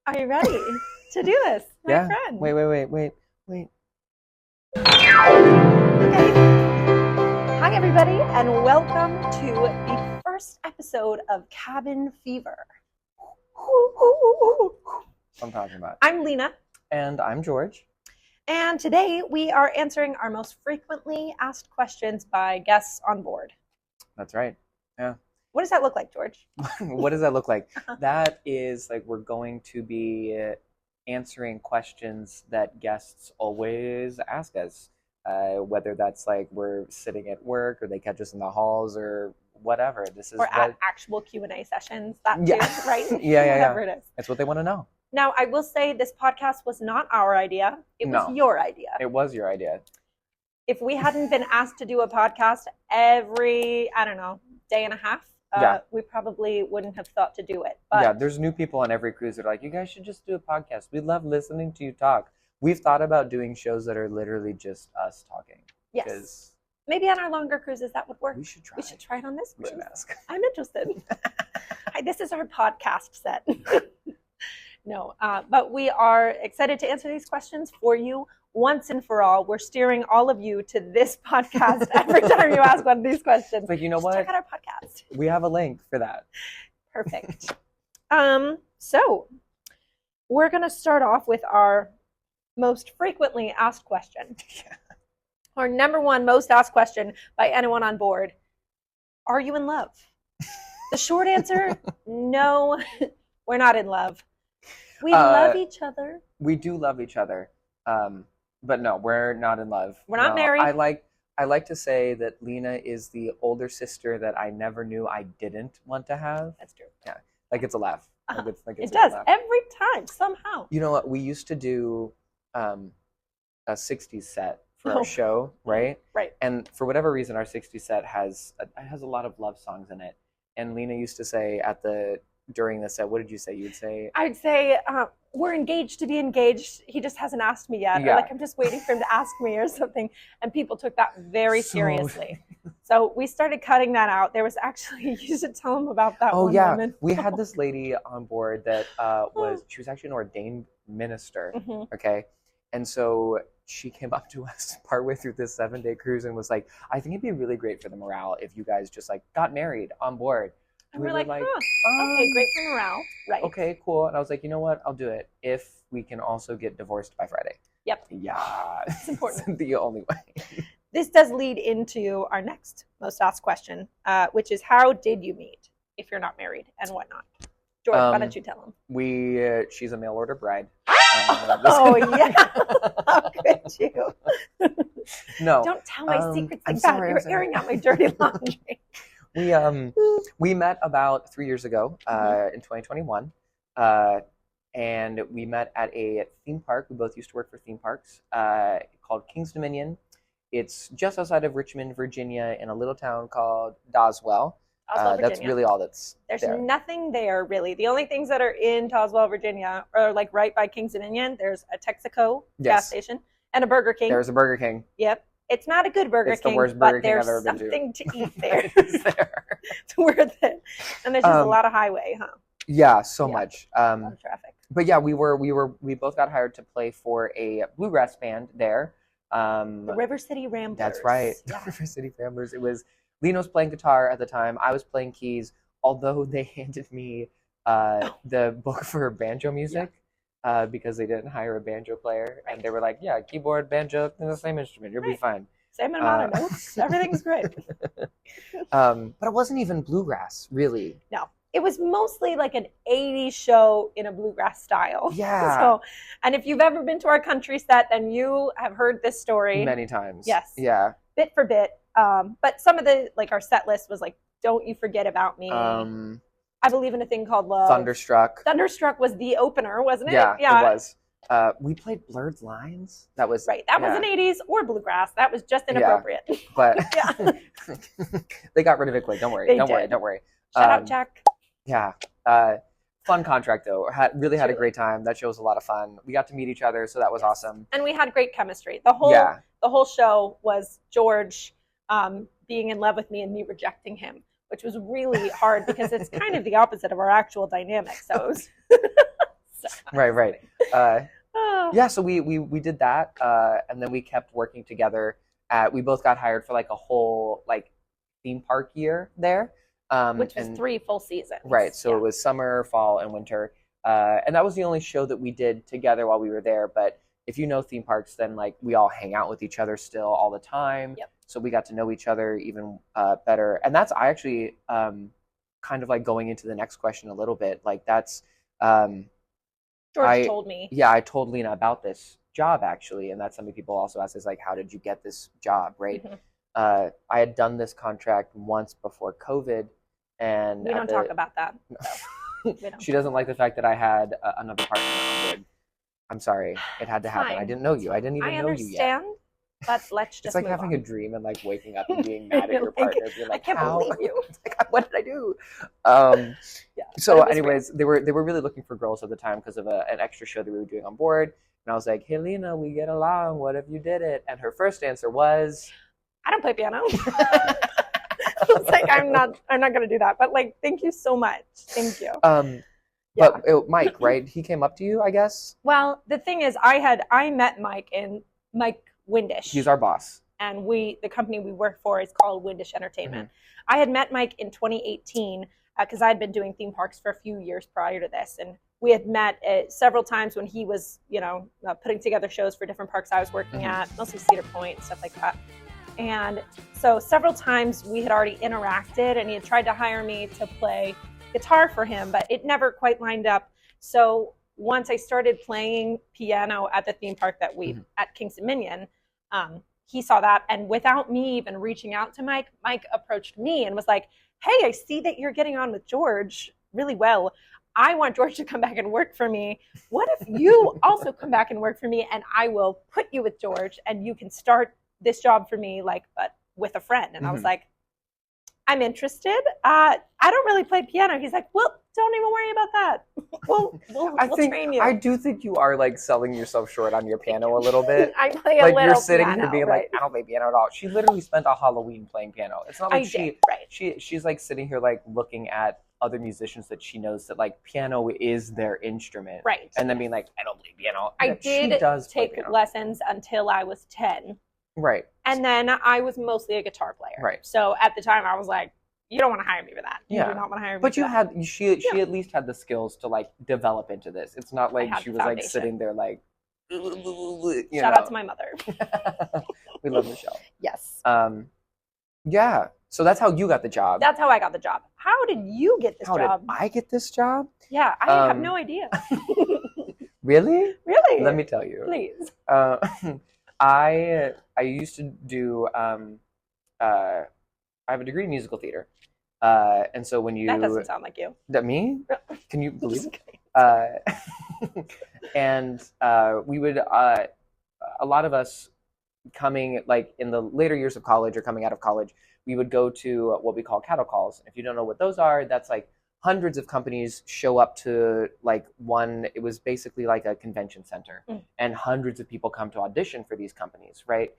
Are you ready to do this, my friend? Wait. Okay. Hi, everybody, and welcome to the first episode of Cabin Fever. I'm talking about. I'm Lina. And I'm George. And today we are answering our most frequently asked questions by guests on board. That's right. Yeah. What does that look like, George? What does that look like? That is like we're going to be answering questions that guests always ask us. Whether that's like we're sitting at work or they catch us in the halls or whatever. This is at actual Q&A sessions, that too, right? Yeah. Whatever it is. That's what they want to know. Now, I will say this podcast was not our idea. It was your idea. It was your idea. If we hadn't been asked to do a podcast every, day and a half, we probably wouldn't have thought to do it. But yeah, there's new people on every cruise that are like, you guys should just do a podcast. We love listening to you talk. We've thought about doing shows that are literally just us talking. Yes. Maybe on our longer cruises that would work. We should try. We should try it on this cruise. We should ask. I'm interested. Hi, this is our podcast set. No, but we are excited to answer these questions for you once and for all. We're steering all of you to this podcast every time you ask one of these questions. But you know what? Check out our podcast. We have a link for that. Perfect. So we're going to start off with our most frequently asked question. Our number one most asked question by anyone on board. Are you in love? The short answer, no, we're not in love. We love each other. We do love each other. But no, we're not in love. We're not married. I like to say that Lina is the older sister that I never knew I didn't want to have. That's true. Yeah. Like it's a laugh. It does every time, somehow. You know what? We used to do a 60s set for our show, right? Right. And for whatever reason, our 60s set has a lot of love songs in it. And Lina used to say during the set, what did you say? You would say? I'd say, we're engaged to be engaged. He just hasn't asked me yet. Yeah. Or like, I'm just waiting for him to ask me or something. And people took that very seriously. So we started cutting that out. There was actually, you should tell them about that one woman. We had this lady on board that she was actually an ordained minister, okay? And so she came up to us partway through this 7-day cruise and was like, I think it'd be really great for the morale if you guys just like got married on board. And we're like, okay, great for morale. Right. Okay, cool. And I was like, you know what? I'll do it if we can also get divorced by Friday. Yep. Yeah. It's important. The only way. This does lead into our next most asked question, which is how did you meet if you're not married and whatnot? George, why don't you tell him? She's a mail order bride. Oh, yeah. How could you? No. Don't tell my secrets like that. You're airing out my dirty laundry. We met about 3 years ago in 2021, and we met at a theme park. We both used to work for theme parks called King's Dominion. It's just outside of Richmond, Virginia, in a little town called Doswell. That's really all that's There's nothing there, really. The only things that are in Doswell, Virginia, are like right by King's Dominion. There's a Texaco gas station and a Burger King. There's a Burger King. Yep. It's not a good Burger King, the worst Burger but there's King I've ever something to eat there. there. It's worth it. And there's just a lot of highway, huh? Yeah, so much. A lot of traffic. But yeah, we both got hired to play for a bluegrass band there. The River City Ramblers. That's right. Yeah. The River City Ramblers. It was Lina was playing guitar at the time. I was playing keys, although they handed me the book for banjo music. Because they didn't hire a banjo player. Right. And they were like, yeah, keyboard, banjo, they're the same instrument. You'll be fine. Same amount of notes. Everything's great. But it wasn't even bluegrass, really. No. It was mostly like an 80s show in a bluegrass style. Yeah. And if you've ever been to our country set, then you have heard this story. Many times. Yes. Yeah. Bit for bit. But some of our set list was like, Don't You Forget About Me. I Believe in a Thing Called Love. Thunderstruck. Thunderstruck was the opener, wasn't it? Yeah, it was. We played Blurred Lines. That was right. That wasn't 80s or bluegrass. That was just inappropriate. Yeah, but they got rid of it quick. Don't worry. Don't worry. Shout out, Jack. Yeah. Fun contract though. Really had a great time. That show was a lot of fun. We got to meet each other, so that was awesome. And we had great chemistry. The whole show was George being in love with me and me rejecting him, which was really hard because it's kind of the opposite of our actual dynamic. So it was Right. Oh. Yeah, so we did that, and then we kept working together. We both got hired for like a whole like theme park year there, Which was and 3 full seasons. right. So it was summer, fall, and winter, and that was the only show that we did together while we were there. But if you know theme parks, then like we all hang out with each other still all the time. Yep. So we got to know each other even better, and that's I actually kind of like going into the next question a little bit. Like that's George told me. Yeah, I told Lina about this job actually, and that's something people also ask is like, how did you get this job, right? Mm-hmm. I had done this contract once before COVID, and we don't talk about that. She doesn't like the fact that I had another partner on board. I'm sorry, it had to happen. Fine. I didn't know you. I didn't even know you yet. I understand, but let's just It's like move having on. a dream and like waking up and being mad at your partner. Being like, I can't how? believe you. It's like, what did I do? Yeah, so anyways, they were really looking for girls at the time because of an extra show that we were doing on board. And I was like, hey, Lina, we get along. What if you did it? And her first answer was, I don't play piano. I was like, I'm not going to do that. But like, thank you so much. Thank you. But Mike, right? He came up to you, I guess. Well, the thing is, I met Mike Windish. He's our boss. And the company we work for is called Windish Entertainment. Mm-hmm. I had met Mike in 2018 because I had been doing theme parks for a few years prior to this. And we had met several times when he was, putting together shows for different parks I was working at, mostly Cedar Point, stuff like that. And so several times we had already interacted, and he had tried to hire me to play guitar for him, but it never quite lined up. So once I started playing piano at the theme park that at Kings Dominion, he saw that, and without me even reaching out to Mike approached me and was like, hey, I see that you're getting on with George really well. I want George to come back and work for me. What if you also come back and work for me, and I will put you with George and you can start this job for me, but with a friend. And I was like, I'm interested. I don't really play piano. He's like, well, don't even worry about that. We'll train you. I do think you are like selling yourself short on your piano a little bit. I play a like little you're sitting piano, here being right? like, I don't play piano at all. She literally spent a Halloween playing piano. It's not like she's like sitting here like looking at other musicians that she knows that like piano is their instrument. Right. And then being like, I don't play piano. I did take lessons until I was 10. Right. And then I was mostly a guitar player. Right. So at the time I was like, you don't want to hire me for that. You do not want to hire me but for that. But she at least had the skills to like develop into this. It's not like she was like sitting there like, Shout out to my mother. We love Michelle. Yes. Yeah. So that's how you got the job. That's how I got the job. How did you get this job? How did I get this job? Yeah, I have no idea. Really? Really? Let me tell you. Please. I used to do I have a degree in musical theater. And so when you that doesn't sound like you. That me? Can you believe it? And we would a lot of us coming like in the later years of college or coming out of college, we would go to what we call cattle calls. If you don't know what those are, that's like hundreds of companies show up to like one. It was basically like a convention center, and hundreds of people come to audition for these companies, right?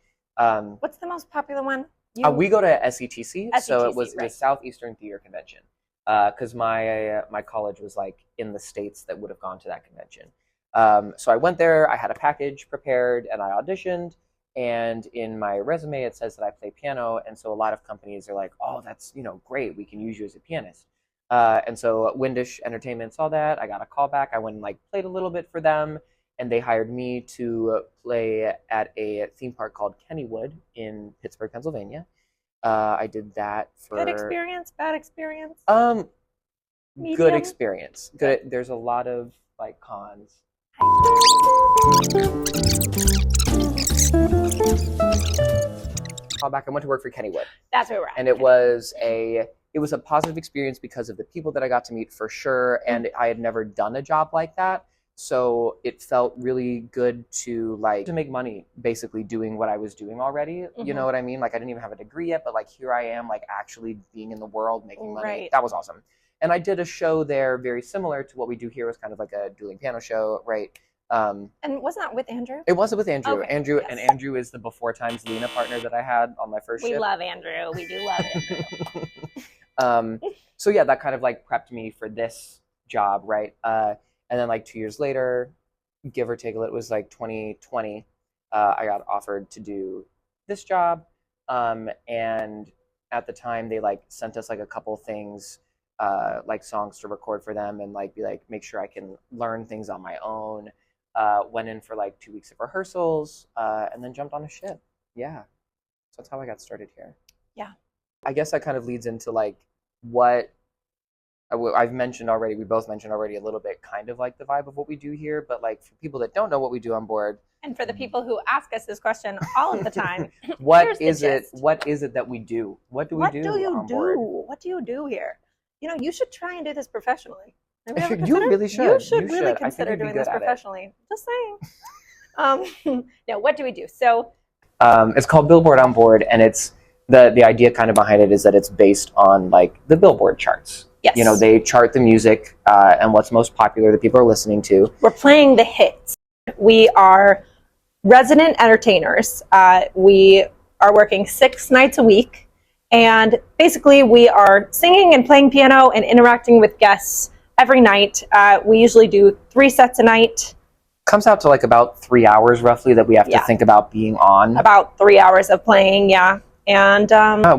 What's the most popular one? We go to SETC, so it was right. the Southeastern Theater Convention, because my college was like in the states that would have gone to that convention. So I went there. I had a package prepared, and I auditioned. And in my resume, it says that I play piano, and so a lot of companies are like, "Oh, that's great. We can use you as a pianist." And so Windish Entertainment saw that. I got a call back. I went and like played a little bit for them, and they hired me to play at a theme park called Kennywood in Pittsburgh, Pennsylvania. I did that for good experience, bad experience. Medium? Good experience. Good. There's a lot of like cons. Call back. I went to work for Kennywood. That's where we're at. And it was a positive experience because of the people that I got to meet for sure, and I had never done a job like that. So it felt really good to make money basically doing what I was doing already. You know what I mean? Like I didn't even have a degree yet, but like here I am like actually being in the world making money. Right. That was awesome. And I did a show there very similar to what we do here. It was kind of like a dueling piano show, right? And wasn't that with Andrew? It wasn't with Andrew. Okay. Andrew yes. And Andrew is the before times Lina partner that I had on my first We shift. love Andrew. We do love Andrew. So yeah, that kind of like prepped me for this job, right? And then like 2 years later, give or take, it was like 2020, I got offered to do this job. And at the time they like sent us like a couple things, like songs to record for them and like be like, make sure I can learn things on my own. Went in for like 2 weeks of rehearsals, and then jumped on a ship. Yeah. So that's how I got started here. Yeah. I guess that kind of leads into like what I've mentioned already. We both mentioned already a little bit kind of like the vibe of what we do here, but like for people that don't know what we do on board. And for the people who ask us this question all of the time, what is it that we do? What do we do on board? What do you do here? You know, you should try and do this professionally. You really should. You should really consider doing this professionally. Just saying. No, what do we do? So it's called Billboard on Board, and it's the idea kind of behind it is that it's based on like the Billboard charts. Yes. You know, they chart the music and what's most popular that people are listening to. We're playing the hits. We are resident entertainers. We are working 6 nights a week, and basically we are singing and playing piano and interacting with guests every night. We usually do 3 sets a night. Comes out to like about 3 hours roughly that we have to think about being on. About 3 hours of playing, yeah. And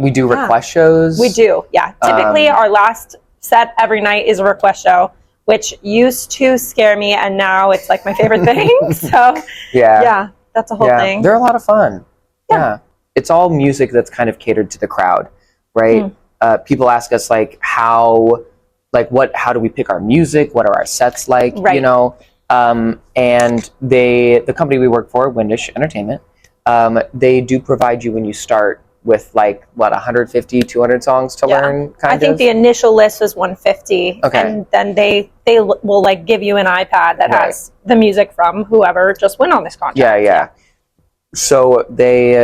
we do request shows. We do, yeah. Typically our last set every night is a request show, which used to scare me, and now it's like my favorite thing. So yeah, that's a whole thing. They're a lot of fun. Yeah. It's all music that's kind of catered to the crowd, right? People ask us like how do we pick our music? What are our sets like? Right. You know? And the company we work for, Windish Entertainment, they do provide you when you start with like 150, 200 songs to learn. I think the initial list was 150. Okay. And then they will like give you an iPad that has the music from whoever just went on this contract. Yeah. So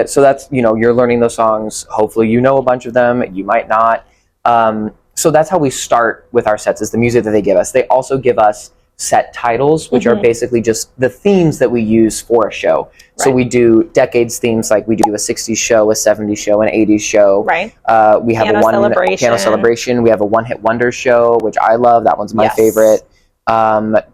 so that's, you know, you're learning those songs. Hopefully you know a bunch of them. You might not. So that's how we start with our sets, is the music that they give us. They also give us set titles, which are basically just the themes that we use for a show. Right. So we do decades themes, like we do a 60s show, a 70s show, an 80s show. Right. We have piano celebration. We have a one-hit wonder show, which I love. That one's my favorite.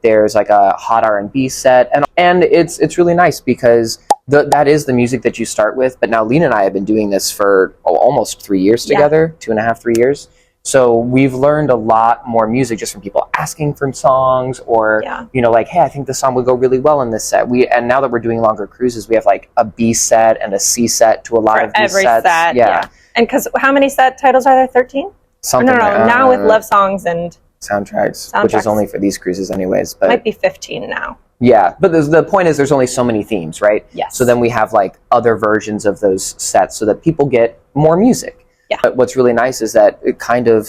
There's like a hot R&B set, and it's really nice because that is the music that you start with. But now Lina and I have been doing this for almost 3 years together, 2.5, 3 years. So we've learned a lot more music just from people asking for songs, or you know, like, hey, I think this song would go really well in this set. And now that we're doing longer cruises, we have like a B set and a C set to a lot of these sets. Set, yeah. And because how many set titles are there? 13? Something. No. Now with love songs and soundtracks, which is only for these cruises, anyways. But might be 15 now. Yeah, but the point is, there's only so many themes, right? Yes. So then we have like other versions of those sets so that people get more music. Yeah. But what's really nice is that it kind of,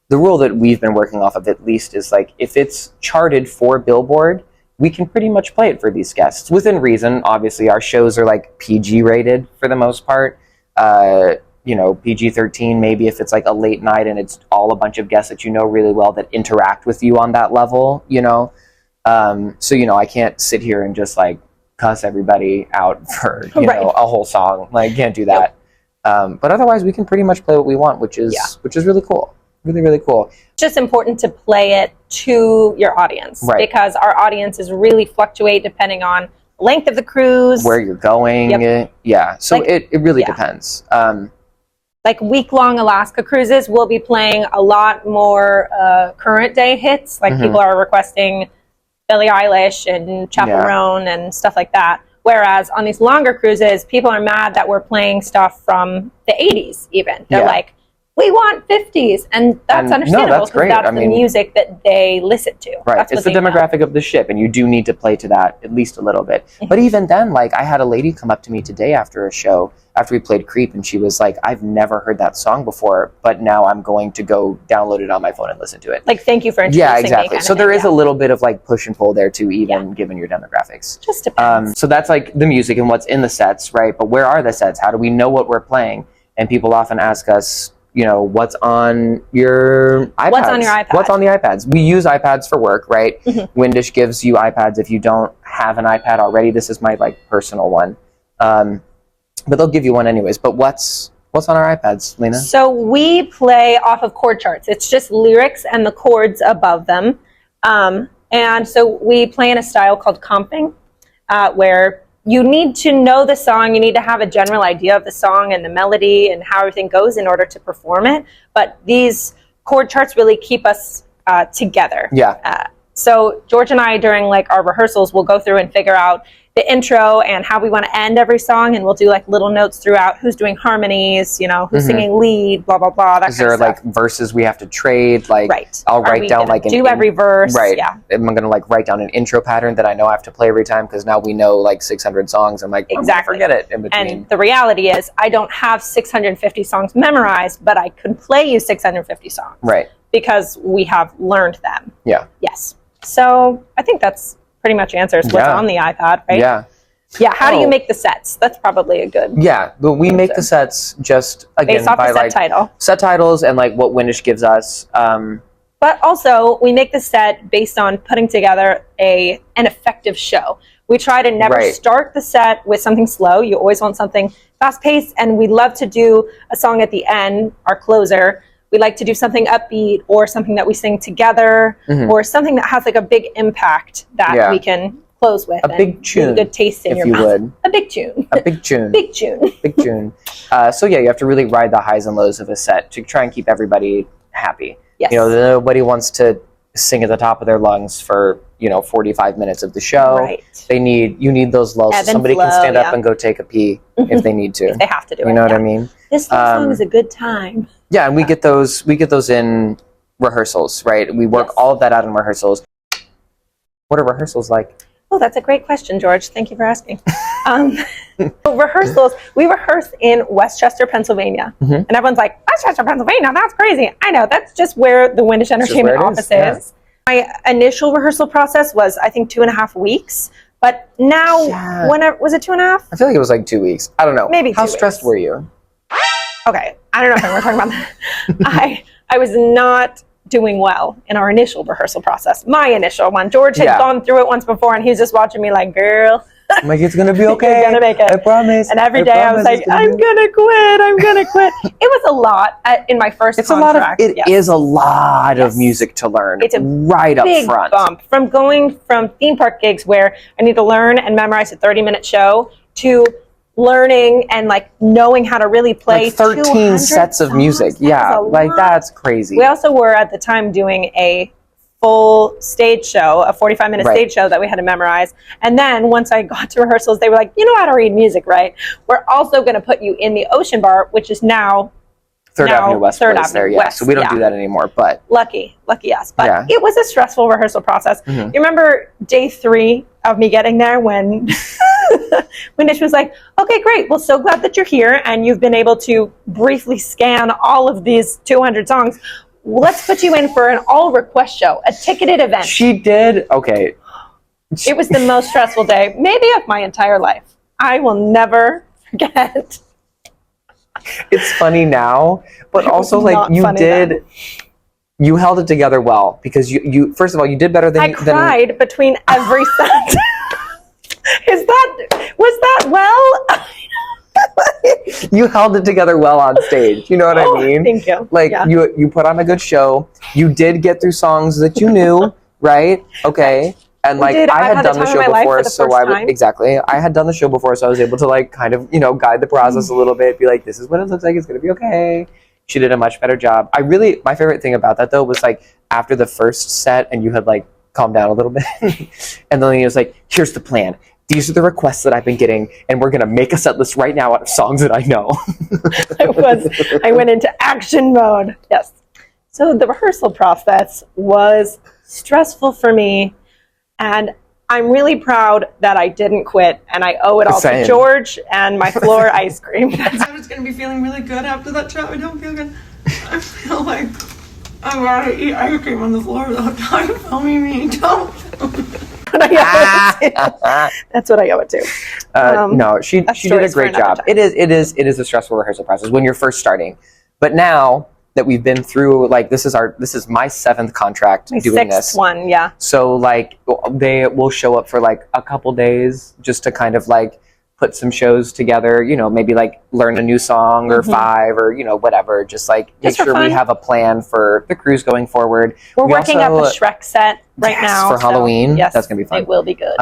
the rule that we've been working off of at least is like, if it's charted for Billboard, we can pretty much play it for these guests within reason. Obviously, our shows are like PG rated for the most part. You know, PG-13 maybe if it's like a late night and it's all a bunch of guests that you know really well that interact with you on that level, you know. So, you know, I can't sit here and just like cuss everybody out for, you know, a whole song. Like, I can't do that. But otherwise, we can pretty much play what we want, which is really cool. Really, really cool. It's just important to play it to your audience, because our audiences really fluctuate depending on the length of the cruise, where you're going. Yeah, so like, it really depends. Like week-long Alaska cruises, we'll be playing a lot more current day hits. Like people are requesting Billie Eilish and Chaperone and stuff like that. Whereas on these longer cruises, people are mad that we're playing stuff from the 80s even. They're like, we want 50s. And that's understandable. No, that's great. That's the music that they listen to. Right. That's it's the demographic of the ship, and you do need to play to that at least a little bit. But even then, like, I had a lady come up to me today after a show, after we played Creep, and she was like, I've never heard that song before, but now I'm going to go download it on my phone and listen to it. Like, thank you for introducing me. Yeah, exactly. So there is a little bit of like push and pull there too, even given your demographics. Just depends. So that's like the music and what's in the sets, right? But where are the sets? How do we know what we're playing? And people often ask us, you know, what's on your iPads? What's on your iPad? What's on the iPads? We use iPads for work, right? Windish gives you iPads if you don't have an iPad already. This is my like personal one. But they'll give you one anyways. But what's on our iPads, Lina? So we play off of chord charts. It's just lyrics and the chords above them. And so we play in a style called comping, where you need to know the song, you need to have a general idea of the song and the melody and how everything goes in order to perform it. But these chord charts really keep us together. Yeah. So George and I, during like our rehearsals, we'll go through and figure out the intro and how we want to end every song, and we'll do like little notes throughout, who's doing harmonies, you know, who's singing lead, blah blah blah. Is there like verses we have to trade? Like, right. I'll write down like every verse. Right. Yeah. I'm gonna like write down an intro pattern that I know I have to play every time because now we know like 600 songs. I'm like, exactly. Forget it in between. And the reality is, I don't have 650 songs memorized, but I could play you 650 songs. Right. Because we have learned them. Yeah. Yes. So I think that's pretty much answers what's on the iPad, right? Yeah. Yeah. How do you make the sets? That's probably a good. Yeah, but we make the sets just again based off by the set like title. Set titles and like what Windish gives us. But also we make the set based on putting together an effective show. We try to never start the set with something slow. You always want something fast paced, and we love to do a song at the end, our closer. We like to do something upbeat or something that we sing together or something that has like a big impact that we can close with. A big tune. Good taste in your mouth. Would. A big tune. A big tune. Big tune. Big tune. So yeah, you have to really ride the highs and lows of a set to try and keep everybody happy. Yes. You know, nobody wants to sing at the top of their lungs for, 45 minutes of the show. Right. You need those lulls so somebody can stand up and go take a pee if they need to. If they have to do it. You know what I mean? This song is a good time. Yeah, and we get those in rehearsals, right? We work all of that out in rehearsals. What are rehearsals like? Oh, that's a great question, George. Thank you for asking. Rehearsals, we rehearse in Westchester, Pennsylvania. And everyone's like, Westchester, Pennsylvania? That's crazy. I know, that's just where the Windish Entertainment office is. Yeah. My initial rehearsal process was, I think, 2.5 weeks. But now, was it 2.5? I feel like it was like 2 weeks. I don't know. Maybe How stressed were you? Okay, I don't know if we're talking about that. I was not doing well in our initial rehearsal process. My initial one. George had gone through it once before, and he was just watching me like, girl. I'm like, it's going to be okay. You're going to make it. I promise. And every day I was like, I'm going to quit. I'm going to quit. It was a lot in my first contract. It is a lot of music to learn. It's a right up front. Bump from going from theme park gigs where I need to learn and memorize a 30-minute show to learning and like knowing how to really play like 13 sets of music. Yeah, like that's crazy. We also were at the time doing a full stage show, a 45-minute stage show that we had to memorize. And then once I got to rehearsals, they were like, you know how to read music, right? We're also going to put you in the Ocean Bar, which is now Third Avenue West. Third Avenue West. So we don't do that anymore, but lucky us. But it was a stressful rehearsal process. You remember day 3 of me getting there when Nish was like, okay, great. Well, so glad that you're here and you've been able to briefly scan all of these 200 songs. Let's put you in for an all request show, a ticketed event. She did. Okay. It was the most stressful day, maybe of my entire life. I will never forget. It's funny now, but also like you held it together well because you first of all, you did better than I cried between every set. Was that well? You held it together well on stage. You know what I mean? Thank you. Like you put on a good show. You did get through songs that you knew, right? Okay. And like I had done the show before, so I had done the show before, so I was able to like kind of, guide the process a little bit, be like, this is what it looks like, it's gonna be okay. She did a much better job. My favorite thing about that though was like after the first set and you had like calmed down a little bit and then he was like, here's the plan. These are the requests that I've been getting, and we're going to make a set list right now out of songs that I know. I went into action mode. Yes. So the rehearsal process was stressful for me, and I'm really proud that I didn't quit, and I owe it all to George and my floor ice cream. I'm just going to be feeling really good after that show. I don't feel good. I feel like I want to eat ice cream on the floor without time filming me. Don't. That's what I owe it to. No, she did a great job. It is a stressful rehearsal process when you're first starting, but now that we've been through, like this is my 7th contract doing this. 6th one, yeah. So like they will show up for like a couple days just to kind of like put some shows together, you know, maybe like learn a new song or 5 or, you know, whatever. Just like make sure we have a plan for the cruise going forward. We're working up a Shrek set right now. For Halloween. Yes, that's going to be fun. It will be good.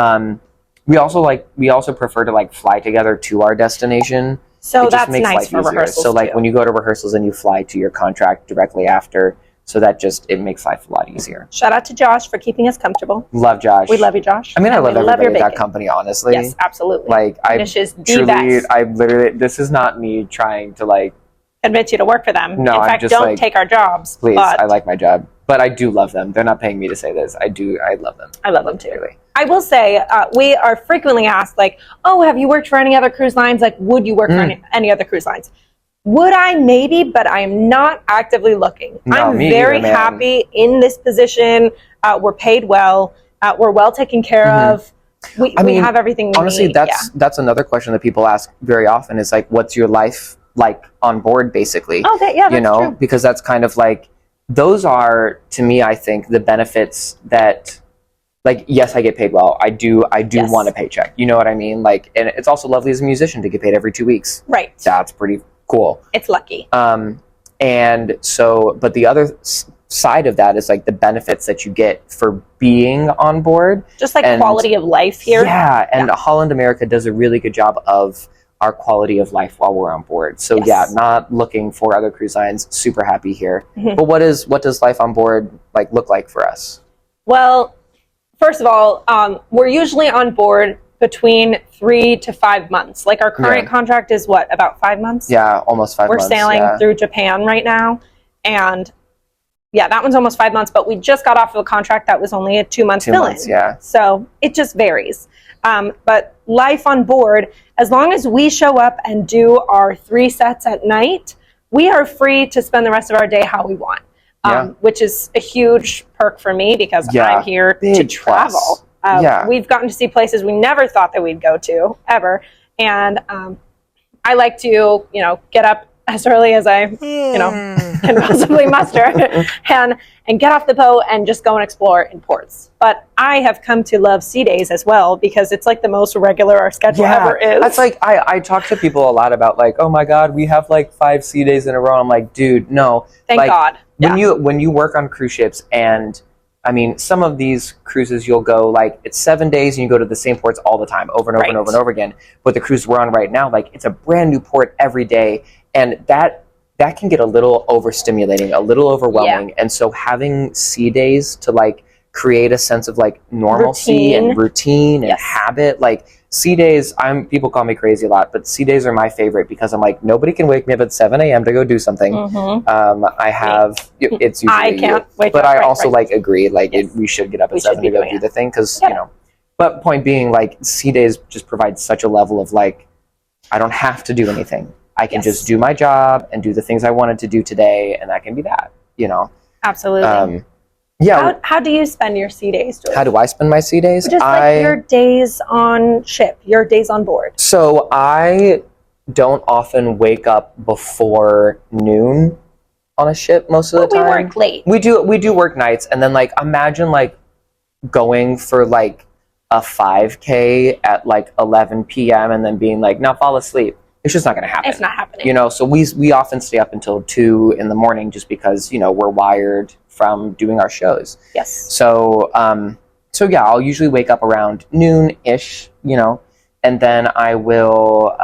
We also prefer to like fly together to our destination. So that's nice for rehearsals. So like when you go to rehearsals and you fly to your contract directly after, so that it makes life a lot easier. Shout out to Josh for keeping us comfortable. Love Josh. We love you, Josh. I mean, I love everybody at that company, honestly. Yes, absolutely. Like, I literally, this is not me trying to like convince you to work for them. No, in fact, don't take our jobs. Please, I like my job, but I do love them. They're not paying me to say this. I love them. I love them too. Really. I will say, we are frequently asked, like, "Oh, have you worked for any other cruise lines? Like, would you work for any other cruise lines?" Would I? Maybe, but I am not actively looking. No, I'm very happy in this position. We're paid well. We're well taken care of. We have everything we honestly, need. That's another question that people ask very often is like, what's your life like on board, basically? Oh, that's true. Because that's kind of like, those are, to me, I think, the benefits that, like, yes, I get paid well. I do want a paycheck. You know what I mean? Like, and it's also lovely as a musician to get paid every 2 weeks. Right. That's pretty cool. It's lucky. And so, but the other side of that is like the benefits that you get for being on board. Just like quality of life here. Yeah. And Holland America does a really good job of our quality of life while we're on board. So not looking for other cruise lines, super happy here. But what does life on board like look like for us? Well, first of all, we're usually on board between 3 to 5 months. Like our current contract is what, about 5 months? Yeah, almost 5 months. We're sailing through Japan right now. And that one's almost 5 months, but we just got off of a contract that was only a 2-month fill-in. Yeah. So it just varies. But life on board, as long as we show up and do our 3 sets at night, we are free to spend the rest of our day how we want. Which is a huge perk for me because I'm here to travel. We've gotten to see places we never thought that we'd go to ever, and I like to get up as early as I can possibly muster and get off the boat and just go and explore in ports. But I have come to love sea days as well because it's like the most regular our schedule ever is. That's like I talk to people a lot about like, oh my god, we have like 5 sea days in a row. I'm like, dude, no. Thank God. When you work on cruise ships, and I mean, some of these cruises you'll go like it's 7 days and you go to the same ports all the time, over and over and over and over again. But the cruise we're on right now, like it's a brand new port every day, and that can get a little overstimulating, a little overwhelming. And so having sea days to like create a sense of like normalcy and routine and habit, like sea days, people call me crazy a lot, but sea days are my favorite because I'm like, nobody can wake me up at 7 a.m. to go do something. It's usually I can't wake but up, I also like agree, like we should get up at 7 to go do the thing because but point being, like sea days just provide such a level of like, I don't have to do anything. I can just do my job and do the things I wanted to do today, and that can be that, Absolutely. How do you spend your sea days, George? How do I spend my sea days? Just like your days on ship, your days on board. So I don't often wake up before noon on a ship most of the time. We work late. We do work nights, and then like imagine like going for like a 5K at like 11 p.m. and then being like, now fall asleep. It's just not going to happen. It's not happening. So we often stay up until 2 in the morning just because, we're wired from doing our shows. Yes. So, I'll usually wake up around noon-ish, and then I will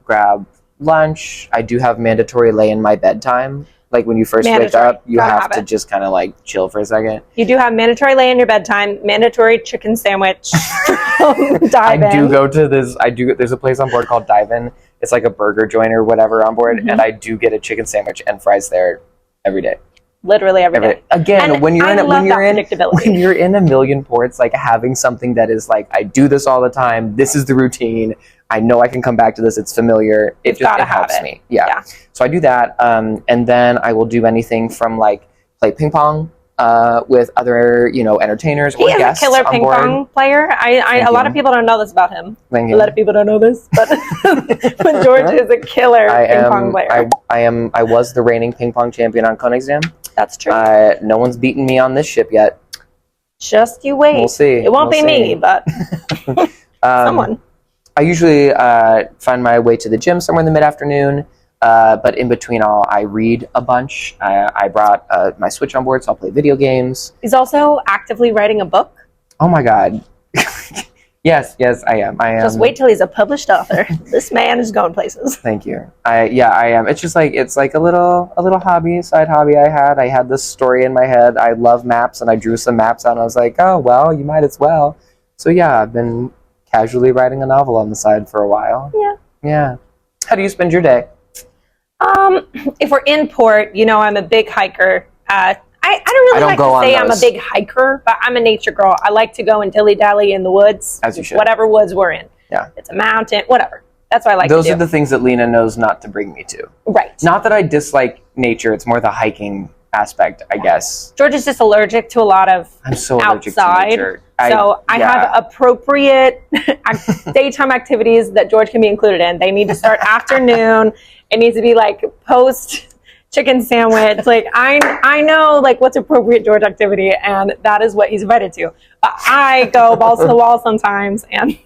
grab lunch. I do have mandatory lay in my bedtime. Like when you first wake up, you have to just kind of like chill for a second. You do have mandatory lay in your bedtime, mandatory chicken sandwich. I do go to this. There's a place on board called Dive In. It's like a burger joint or whatever on board, and I do get a chicken sandwich and fries there every day. Literally every day. Again, and when you're in a million ports, like having something that is like, I do this all the time. This is the routine. I know I can come back to this. It's familiar. It helps me. Yeah. So I do that, and then I will do anything from like play ping pong with other entertainers or guests. He is a killer ping pong player. A lot of people don't know this about him. A lot of people don't know this, but George is a killer ping pong player. I was the reigning ping pong champion on Koningsdam. That's true. No one's beaten me on this ship yet. Just you wait. We'll see. It won't be me, but someone. I usually find my way to the gym somewhere in the mid-afternoon, but in between I read a bunch. I brought my Switch on board, so I'll play video games. He's also actively writing a book. Oh my god. Yes, I am. Just wait till he's a published author. This man is going places. Thank you. I am. It's just like it's like a little hobby, side hobby I had. I had this story in my head. I love maps, and I drew some maps out, and I was like, oh well, you might as well. So yeah, I've been casually writing a novel on the side for a while. Yeah. Yeah. How do you spend your day? If we're in port, I'm a big hiker. I don't really like to say I'm a big hiker, but I'm a nature girl. I like to go and dilly-dally in the woods. As you should. Whatever woods we're in. Yeah. It's a mountain, whatever. That's what I like to do. Those are the things that Lina knows not to bring me to. Right. Not that I dislike nature. It's more the hiking aspect, I guess. George is just allergic to a lot of I'm so allergic outside. to nature. So I have appropriate daytime activities that George can be included in. They need to start afternoon. It needs to be like post chicken sandwich. Like I know like what's appropriate George activity, and that is what he's invited to. But I go balls to the wall sometimes, and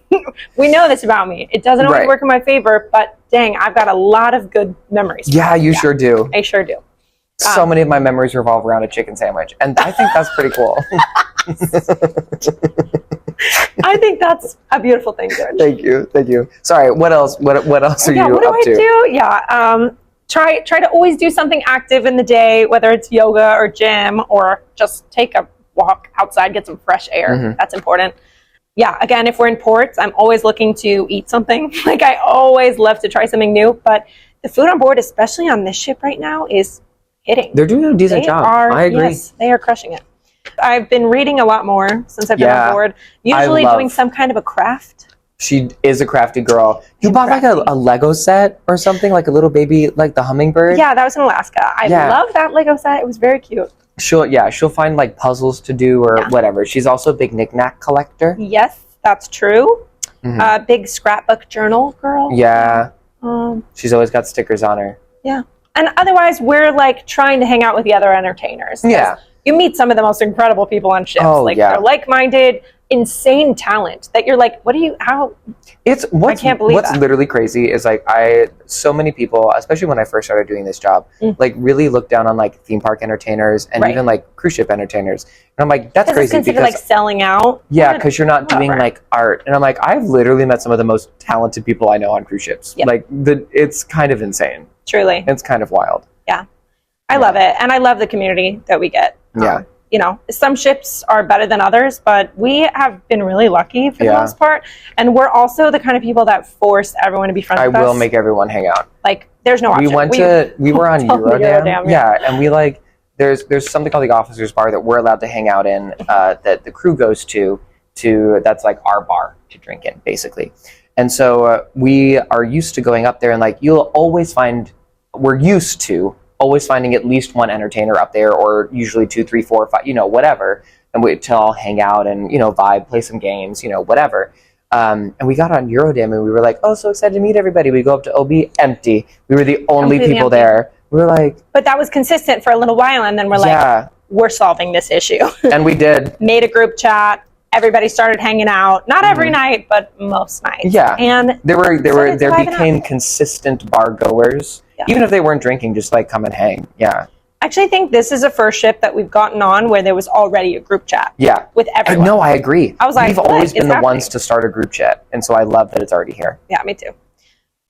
we know this about me. It doesn't always work in my favor, but dang, I've got a lot of good memories. Yeah, you sure do. I sure do. So many of my memories revolve around a chicken sandwich, and I think that's pretty cool. I think that's a beautiful thing, George. Thank you. Sorry, what else? What else are you up to? What do I do? Yeah, try to always do something active in the day, whether it's yoga or gym or just take a walk outside, get some fresh air. Mm-hmm. That's important. Yeah, again, if we're in ports, I'm always looking to eat something. Like I always love to try something new, but the food on board, especially on this ship right now, is hitting. They're doing a decent job. I agree. Yes, they are crushing it. I've been reading a lot more since I've been on board. Usually doing some kind of a craft. She is a crafty girl. You bought like a Lego set or something, like a little baby, like the hummingbird? Yeah, that was in Alaska. I love that Lego set. It was very cute. She'll find like puzzles to do or whatever. She's also a big knick-knack collector. Yes, that's true. Mm-hmm. Big scrapbook journal girl. Yeah. She's always got stickers on her. Yeah. And otherwise, we're like trying to hang out with the other entertainers. Yeah. You meet some of the most incredible people on ships. They're like-minded, insane talent that you're like, I can't believe what's that. Literally crazy is like so many people, especially when I first started doing this job, like really look down on like theme park entertainers and even like cruise ship entertainers. And I'm like, that's crazy it's considered like selling out. Yeah, because you're not doing like art. And I'm like, I've literally met some of the most talented people I know on cruise ships. Yep. Like it's kind of insane. Truly. It's kind of wild. Yeah. I love it. And I love the community that we get. Yeah. Some ships are better than others, but we have been really lucky for the most part. And we're also the kind of people that force everyone to be friends with us. I will make everyone hang out. Like, there's no option. We were on Eurodam. Yeah, and we like, there's something called the officers bar that we're allowed to hang out in that the crew goes to that's like our bar to drink in, basically. And so we are used to going up there and like, we're used to always finding at least one entertainer up there, or usually 2, 3, 4, 5, whatever, and we to all hang out and vibe, play some games, whatever. And we got on Eurodam and we were like, oh, so excited to meet everybody. We go up to OB, empty. We were the only people there. We were like, but that was consistent for a little while, and then we're like, we're solving this issue. And we did. Made a group chat. Everybody started hanging out. Not every night, but most nights. Yeah. And there became consistent bar goers. Yeah. Even if they weren't drinking, just like come and hang. Yeah. I actually think this is the first ship that we've gotten on where there was already a group chat. Yeah. With everyone. No, I agree. I was like, we've always been the ones to start a group chat, and so I love that it's already here. Yeah, me too.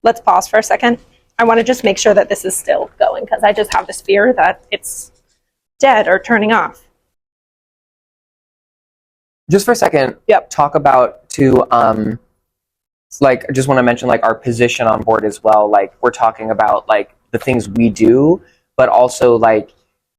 Let's pause for a second. I want to just make sure that this is still going, because I just have this fear that it's dead or turning off. Just for a second, talk about like, I just want to mention like our position on board as well. Like, we're talking about like the things we do, but also like